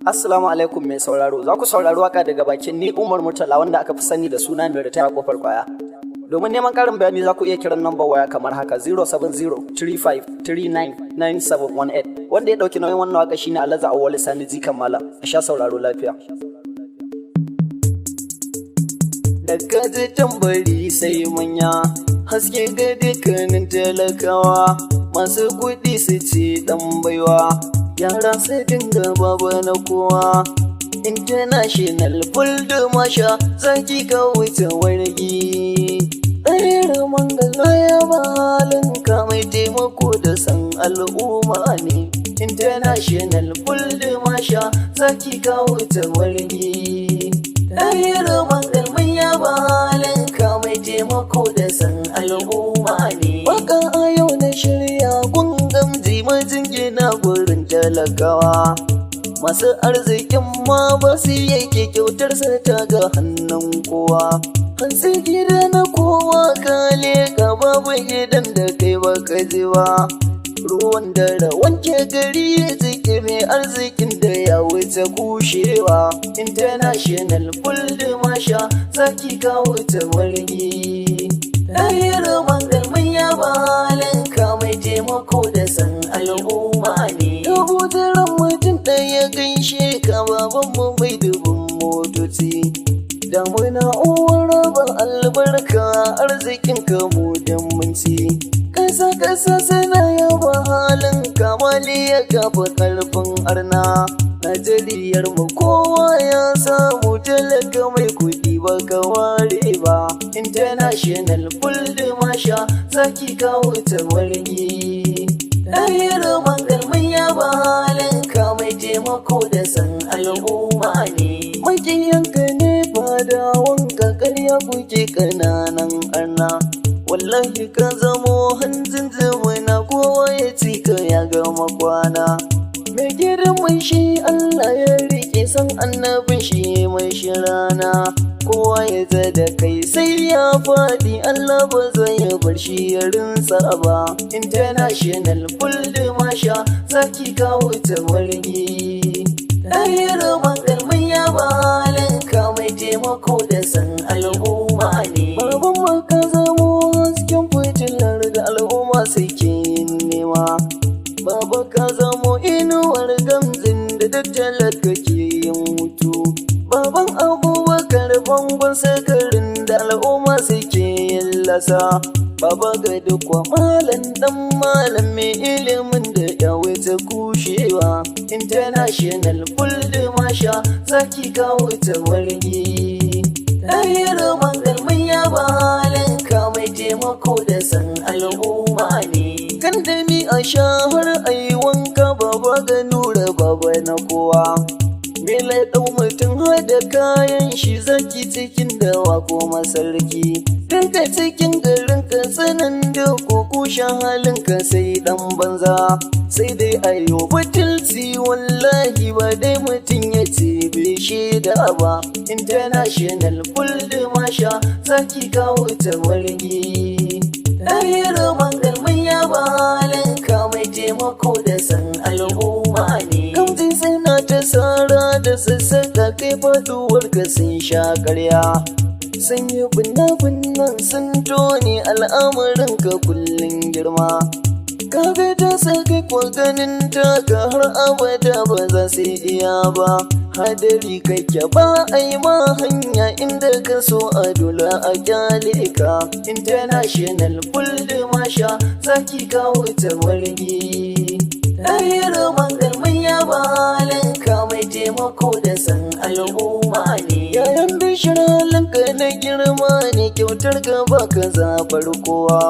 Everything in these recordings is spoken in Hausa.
Assalamu alaikum mai sauraro, za ku saurari waka daga bakin ni Umar Murtala wanda aka fi sani da suna mai ritaya kofar kwaya. Domin neman karin bayani za ku iya kiran nambar waya kamar haka 070-3539-9718 wanda ya ɗauki nauyin wannan waka shine Alhaji Awwal Sani Jikan Malam. A sha sauraro lafiya. Daga ji tambari sai manya haske ga dukkanin talakawa masu kuɗi su ci ɗan baiwa. Yara sai dinga baba na kowa international full da masha zaki ka wuce wargi ɗayar mangala ya ba halin ka mai taimako da san al'umma ne international full da masha zaki ka wuce wargi ɗayar mangala ya ba halin ka mai taimako da san al'umma ne waka a yau na shirya gamji majingina gurin talakawa masu arzikin ma ba su yake kyautar sa ta ga hannun kowa hansi gida na kowa kale ka babu gidan da kai baka ji ba ruwan dare wanke gari ya jike mai arzikin da ya wuce kushewa international full da masha zaki ka wuce wargi ɗayar mangalmin ya balin ka mai taimako da san al'umma ne yahudaran mutum ɗaya gaishe ka babanmu mai dubin motoci damuna uwar rabin albarka arzikin ka mu munci ƙasa sana yaba halin kamali ya kafa ƙarfin arna Najeriyar mu kowa ya samu talaka mai kuɗi ba ka ware ba international full da masha zaki kawo ta wargi ɗayar mangalmin ya ba halin ka mai taimako da san al'umma ne makiyanka ne fadawanka ƙarya kuke ƙananan arna wallahi ka zamo hanzin zamana kowa ya ci ka ya gama kwana mai girman shi Allah ya rike san annabin shi mai shi rana kowa ya da kai sai ya faɗi Allah ba zai bar shi ya rinsa ba international full da masha zaki kawo ta wargi ɗayar mangalmin ya balin ka mai taimako da san al'umma ne baban maka zamo hasken fitilar da al'umma suke nema baba ka zamo inuwar gamzin da dattalar kake yin mutu baban abubakar bangon sakarin da al'umma suke yin lasa baba ga dukwa malam dan malam mai ilimin da ya wuce kushewa international full da masha zaki kawo ta wargi ɗayar mangalmin ya balin ka mai taimako da san al'umma ne kan da ni a shahar ayi wanka baba ga nura baba na kowa Mele ɗau mutum hada kayan shi zaki cikin dawa ko masarki daga cikin garin ka sanan da kushen halin ka sai dan banza sai dai ayo batilci wallahi ba dai mutum ya ce bai shaida ba international full da masha zaki kawo ta wargi ɗayar mangalmin ya balin ka mai taimako da san al'umma ne kamjin sai na ta tsara da sassaka kai faduwar ka sun sha karya sun yi binnan sun tone al'amarin ka kullum girma kaga ta saka kwa ganin taka har abada ba za su iya ba hadari kake ba a yi ma hanya inda ka so a dole a kyale ka international full da masha zaki kawo ta wargi ɗayar mangalmin ya balin ka mai taimako da san al'umma ne yayan bishiralin ka na girma ne kyautar ka baka zabar kowa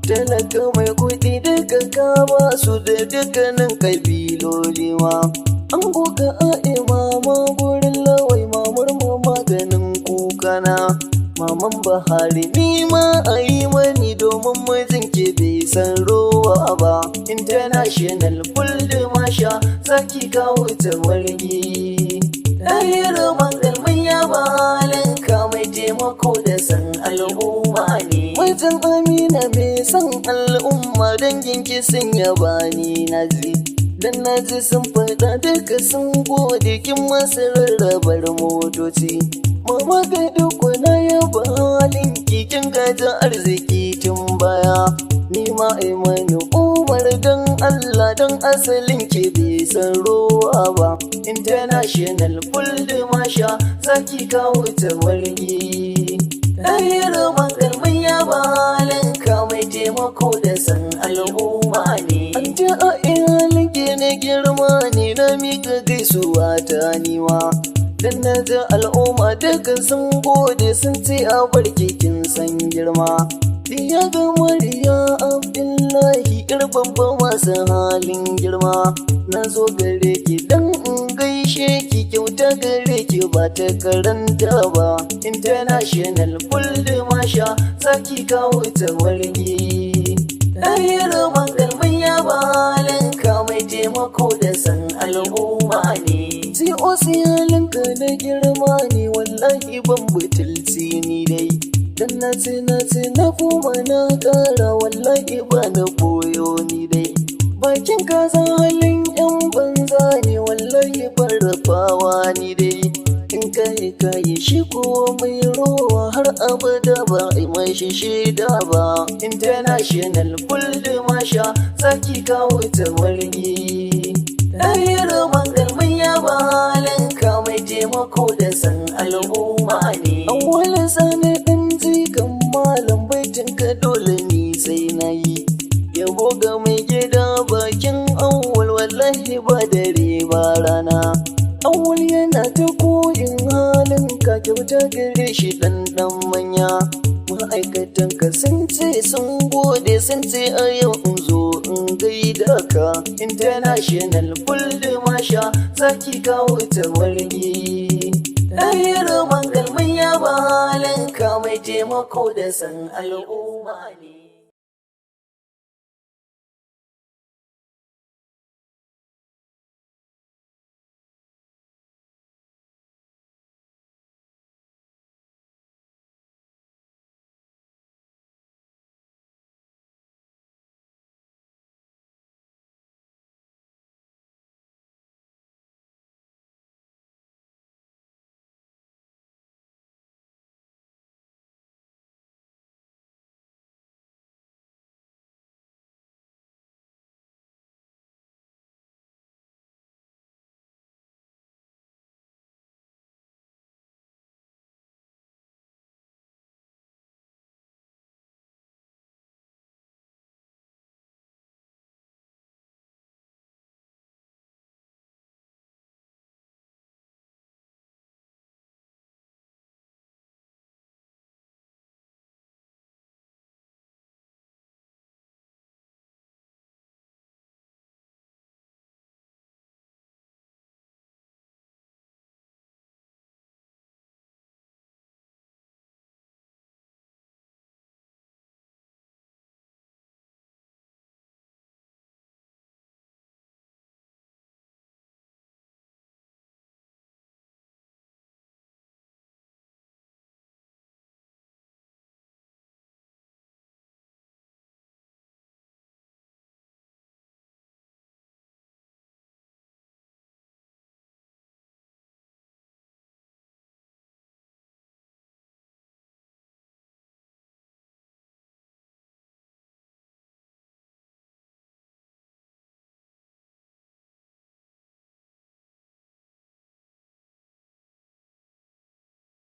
talaka mai kuɗi duka ka ba su da dukkanin kabiloli ma an goka a imama gurin lawai mamar maganin kukana maman Bahari ni ma a yi mani domin mijin ke bai san rowa ba international full da masha zaki kawo ta wargi ɗayar mangalmin ya balin ka mai taimako da san al'umma ne mijin Amina mai san al'umma dangin ki sun yaba ni na ji Dan na ji sun faɗa duka sun gode kin masu rarrabar motoci. Mama ga duk na yaba halin kin gaji arziki tun baya. Ni ma Imanu Umar dan Allah dan asalin ki bai san ruwa ba. International full masha zaki kawo ta wargi. Ɗayar magarmin ya balanka mai taimako da san al'umma ne. An ji a iyalin na girma ne na miƙa gaisuwa ta niwa. Dan na ji al'umma daga sun gode sun ce a barki kin san girma. Ya ga Mariya Abdullahi ƴar babba masu halin girma. Na zo gare ki dan in gaishe ki kyauta gare ki ba ta karanta ba. International full masha zaki kawo ta wargi. Ɗayar magarmin ya balanka mai taimako da san al'umma ne. COC halinka na girma ne wallahi ban butulci ni dai. Dan na ce na kuma na ƙara wallahi ba na koyo ni dai. Bakin kaza halin yan banza ne wallahi ban rafawa ni dai. In kai shi ko mai rowa har abada ba a mashi shida ba. International full masha zaki kawo ta wargi. Ɗayar magarmin ya balanka mai taimako da san al'umma ne. Awwalin sani ɗin jikan malam baitin ka dole ni sai na yi. Yabo ga mai gida bakin awwal wallahi ba dare ba rana. Awwal yana ta koyin halin ka kyauta gare shi ɗan manya. Ma'aikatan ka sun ce sun gode sun ce a yau in zo in gaida ka. International full masha zaki kawo ta wargi. Ɗayar magarmin ya balanka mai taimako da san al'umma ne.